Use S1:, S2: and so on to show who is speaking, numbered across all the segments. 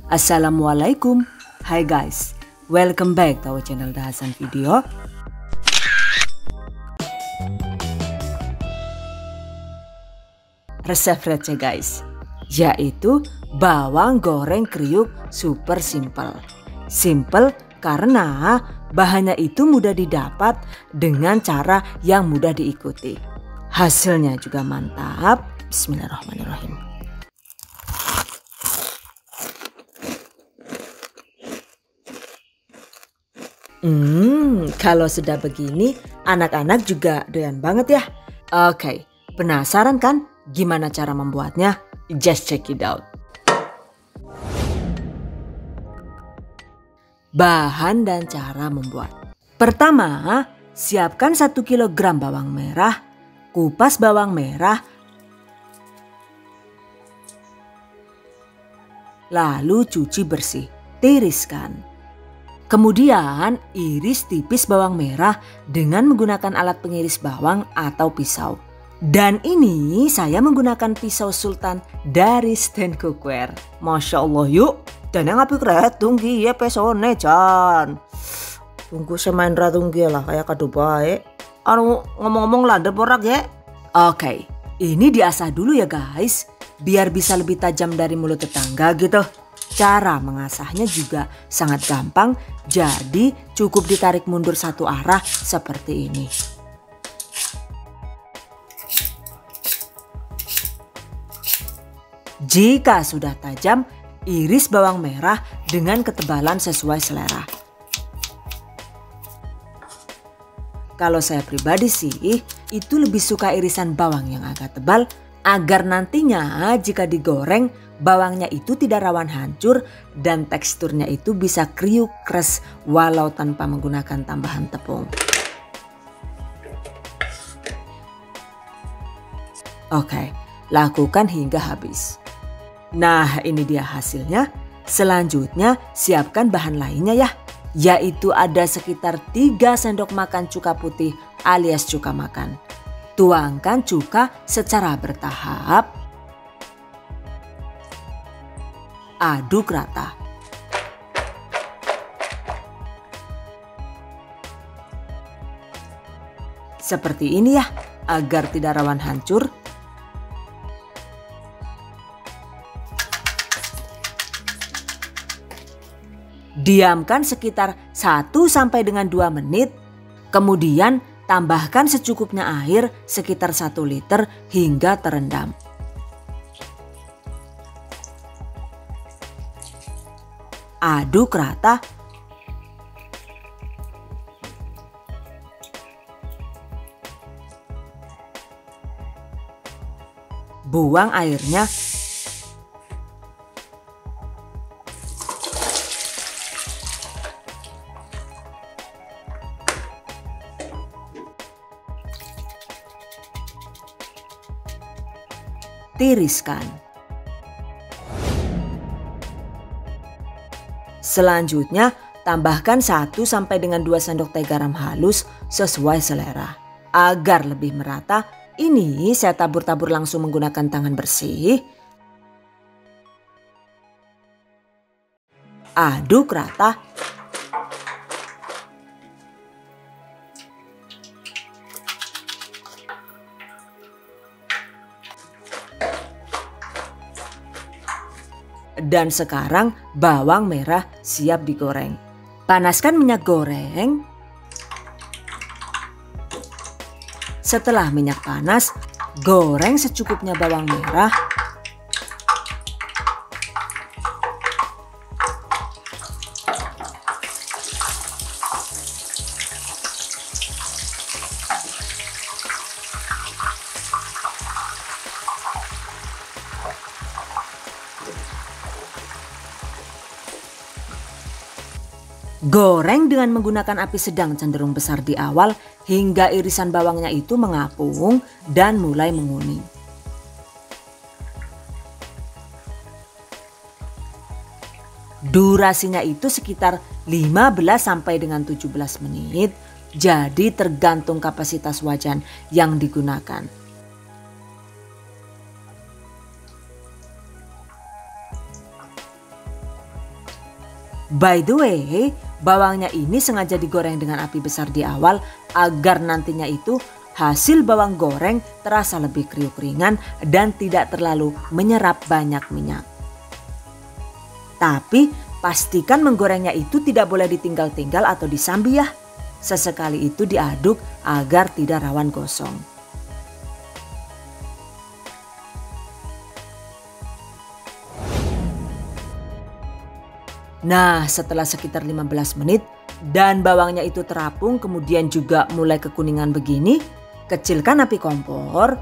S1: Assalamualaikum. Hai guys, welcome back to our channel Dahasan Video. Resep receh guys, yaitu bawang goreng kriuk super simple. Simple karena bahannya itu mudah didapat dengan cara yang mudah diikuti. Hasilnya juga mantap. Bismillahirrahmanirrahim. Kalau sudah begini, anak-anak juga doyan banget ya. Oke, penasaran kan gimana cara membuatnya? Just check it out. Bahan dan cara membuat. Pertama, siapkan 1 kg bawang merah, kupas bawang merah, lalu cuci bersih, tiriskan. Kemudian iris tipis bawang merah dengan menggunakan alat pengiris bawang atau pisau. Dan ini saya menggunakan pisau sultan dari stand cookware. Masya Allah yuk. Dan yang api keret tunggi ya pesone Chan. Tunggu semain tunggi lah kayak kado baik. Anu ngomong-ngomong landep porak ya. Oke, ini diasah dulu ya guys. Biar bisa lebih tajam dari mulut tetangga gitu. Cara mengasahnya juga sangat gampang, jadi cukup ditarik mundur satu arah seperti ini. Jika sudah tajam, iris bawang merah dengan ketebalan sesuai selera. Kalau saya pribadi sih, itu lebih suka irisan bawang yang agak tebal, agar nantinya jika digoreng, bawangnya itu tidak rawan hancur dan teksturnya itu bisa kriuk kres walau tanpa menggunakan tambahan tepung. Oke, lakukan hingga habis. Nah, ini dia hasilnya. Selanjutnya siapkan bahan lainnya ya, yaitu ada sekitar 3 sendok makan cuka putih alias cuka makan. Tuangkan cuka secara bertahap. Aduk rata. Seperti ini ya, agar tidak rawan hancur. Diamkan sekitar 1 sampai dengan 2 menit. Kemudian tambahkan secukupnya air sekitar 1 liter hingga terendam. Aduk rata. Buang airnya. Tiriskan. Selanjutnya, tambahkan 1 sampai dengan 2 sendok teh garam halus sesuai selera. Agar lebih merata, ini saya tabur-tabur langsung menggunakan tangan bersih. Aduk rata. Dan sekarang bawang merah siap digoreng. Panaskan minyak goreng. Setelah minyak panas, goreng secukupnya bawang merah. Goreng dengan menggunakan api sedang cenderung besar di awal hingga irisan bawangnya itu mengapung dan mulai menguning. Durasinya itu sekitar 15 sampai dengan 17 menit, jadi tergantung kapasitas wajan yang digunakan. By the way, bawangnya ini sengaja digoreng dengan api besar di awal agar nantinya itu hasil bawang goreng terasa lebih kriuk ringan dan tidak terlalu menyerap banyak minyak. Tapi pastikan menggorengnya itu tidak boleh ditinggal-tinggal atau disambi ya. Sesekali itu diaduk agar tidak rawan gosong. Nah, setelah sekitar 15 menit dan bawangnya itu terapung kemudian juga mulai kekuningan begini, kecilkan api kompor.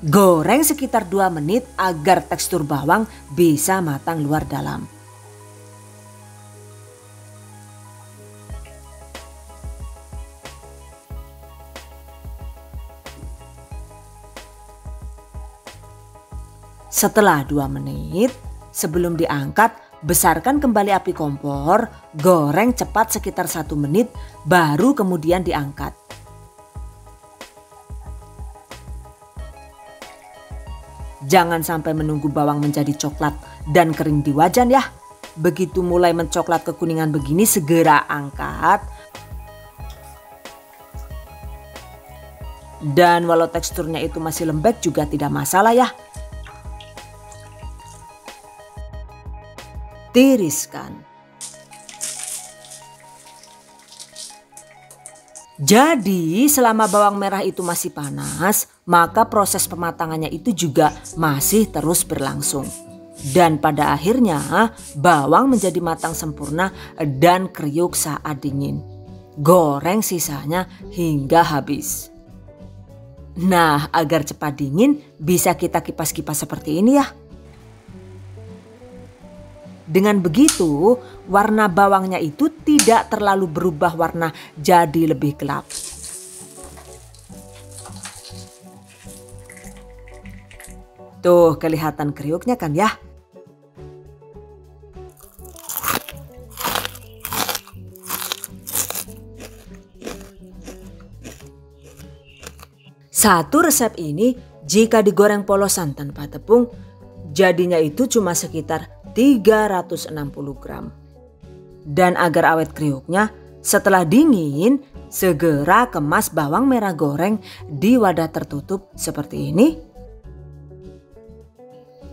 S1: Goreng sekitar 2 menit agar tekstur bawang bisa matang luar dalam. Setelah 2 menit, sebelum diangkat, besarkan kembali api kompor, goreng cepat sekitar 1 menit, baru kemudian diangkat. Jangan sampai menunggu bawang menjadi coklat dan kering di wajan ya. Begitu mulai mencoklat kekuningan begini, segera angkat. Dan walau teksturnya itu masih lembek juga tidak masalah ya. Tiriskan. Jadi selama bawang merah itu masih panas, maka proses pematangannya itu juga masih terus berlangsung. Dan pada akhirnya bawang menjadi matang sempurna dan kriuk saat dingin. Goreng sisanya hingga habis. Nah, agar cepat dingin bisa kita kipas-kipas seperti ini ya. Dengan begitu, warna bawangnya itu tidak terlalu berubah warna jadi lebih gelap. Tuh, kelihatan kriuknya kan ya? Satu resep ini jika digoreng polosan tanpa tepung, jadinya itu cuma sekitar 360 gram. Dan agar awet kriuknya, setelah dingin segera kemas bawang merah goreng di wadah tertutup seperti ini.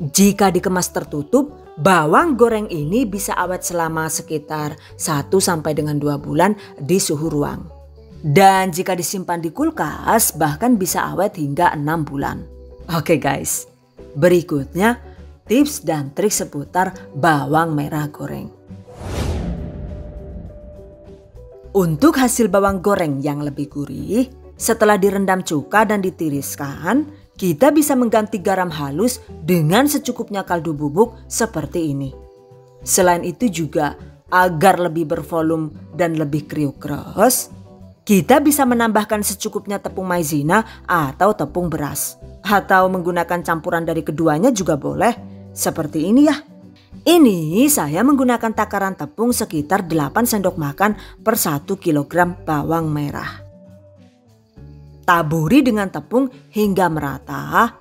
S1: Jika dikemas tertutup, bawang goreng ini bisa awet selama sekitar 1 sampai dengan 2 bulan di suhu ruang. Dan jika disimpan di kulkas bahkan bisa awet hingga 6 bulan. Oke guys, berikutnya tips dan trik seputar bawang merah goreng. Untuk hasil bawang goreng yang lebih gurih, setelah direndam cuka dan ditiriskan, kita bisa mengganti garam halus dengan secukupnya kaldu bubuk seperti ini. Selain itu juga agar lebih bervolume dan lebih kriuk keras, kita bisa menambahkan secukupnya tepung maizena atau tepung beras. Atau menggunakan campuran dari keduanya juga boleh. Seperti ini ya. Ini saya menggunakan takaran tepung sekitar 8 sendok makan per 1 kg bawang merah. Taburi dengan tepung hingga merata.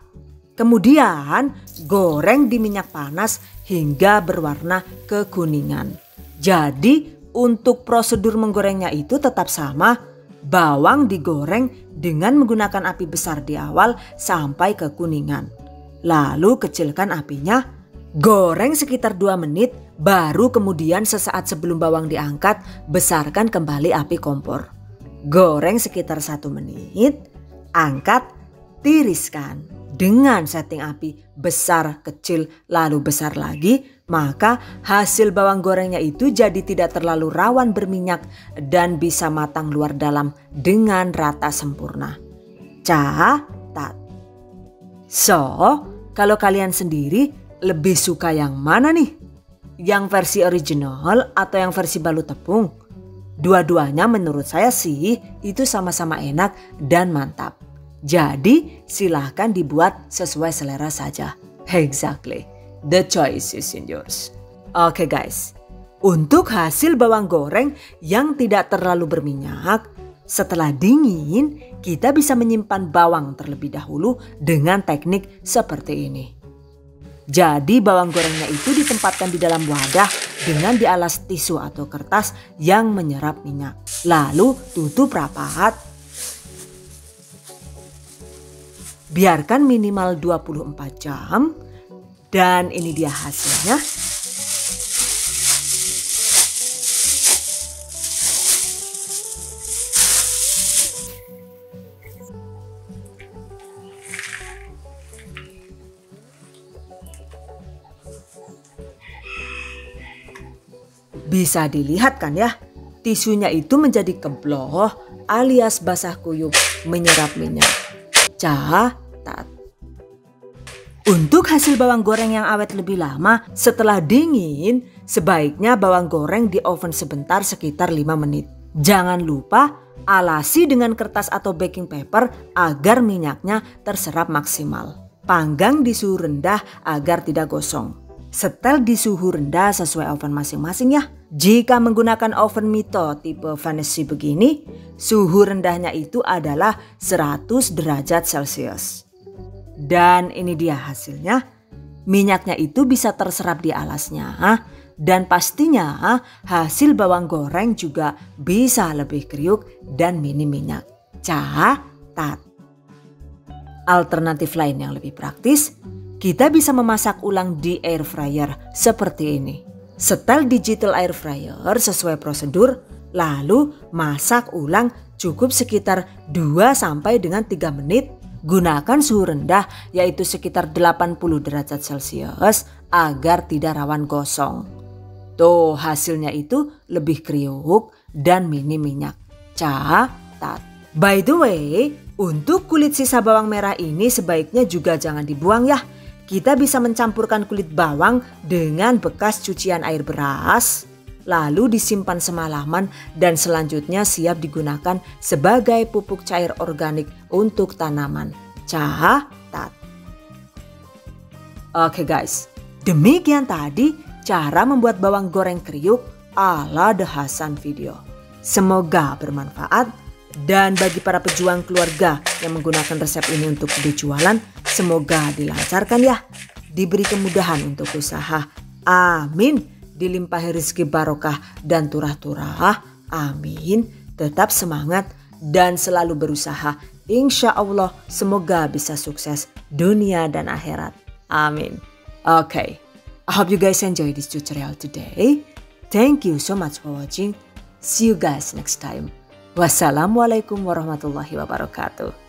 S1: Kemudian goreng di minyak panas hingga berwarna kekuningan. Jadi untuk prosedur menggorengnya itu tetap sama. Bawang digoreng dengan menggunakan api besar di awal sampai kekuningan. Lalu kecilkan apinya, goreng sekitar 2 menit, baru kemudian sesaat sebelum bawang diangkat, besarkan kembali api kompor. Goreng sekitar 1 menit, angkat, tiriskan. Dengan setting api besar, kecil, lalu besar lagi, maka hasil bawang gorengnya itu jadi tidak terlalu rawan berminyak dan bisa matang luar dalam dengan rata sempurna. Catat. So, kalau kalian sendiri lebih suka yang mana nih? Yang versi original atau yang versi balut tepung? Dua-duanya menurut saya sih itu sama-sama enak dan mantap. Jadi silahkan dibuat sesuai selera saja. Exactly. The choice is in yours. Oke guys. Untuk hasil bawang goreng yang tidak terlalu berminyak, setelah dingin kita bisa menyimpan bawang terlebih dahulu dengan teknik seperti ini. Jadi bawang gorengnya itu ditempatkan di dalam wadah dengan dialas tisu atau kertas yang menyerap minyak. Lalu tutup rapat. Biarkan minimal 24 jam. Dan ini dia hasilnya. Bisa dilihat kan ya, tisunya itu menjadi kebloh alias basah kuyup menyerap minyak. Catat. Untuk hasil bawang goreng yang awet lebih lama setelah dingin, sebaiknya bawang goreng di oven sebentar sekitar 5 menit. Jangan lupa alasi dengan kertas atau baking paper agar minyaknya terserap maksimal. Panggang di suhu rendah agar tidak gosong. Setel di suhu rendah sesuai oven masing-masing ya. Jika menggunakan oven Mito tipe Vanessy begini, suhu rendahnya itu adalah 100 derajat Celcius. Dan ini dia hasilnya. Minyaknya itu bisa terserap di alasnya. Dan pastinya hasil bawang goreng juga bisa lebih kriuk dan minim minyak. Catat. Alternatif lain yang lebih praktis, kita bisa memasak ulang di air fryer seperti ini. Setel digital air fryer sesuai prosedur, lalu masak ulang cukup sekitar 2 sampai dengan 3 menit. Gunakan suhu rendah yaitu sekitar 80 derajat Celcius agar tidak rawan gosong. Tuh hasilnya itu lebih kriuk dan minim minyak. Catat. By the way, untuk kulit sisa bawang merah ini sebaiknya juga jangan dibuang ya. Kita bisa mencampurkan kulit bawang dengan bekas cucian air beras, lalu disimpan semalaman dan selanjutnya siap digunakan sebagai pupuk cair organik untuk tanaman. Catat. Oke guys, demikian tadi cara membuat bawang goreng kriuk ala The Hasan video. Semoga bermanfaat. Dan bagi para pejuang keluarga yang menggunakan resep ini untuk berjualan, semoga dilancarkan ya. Diberi kemudahan untuk usaha. Amin. Dilimpahi rezeki barokah dan turah-turah. Amin. Tetap semangat dan selalu berusaha. Insya Allah semoga bisa sukses dunia dan akhirat. Amin. Okay. I hope you guys enjoy this tutorial today. Thank you so much for watching. See you guys next time. Wassalamualaikum warahmatullahi wabarakatuh.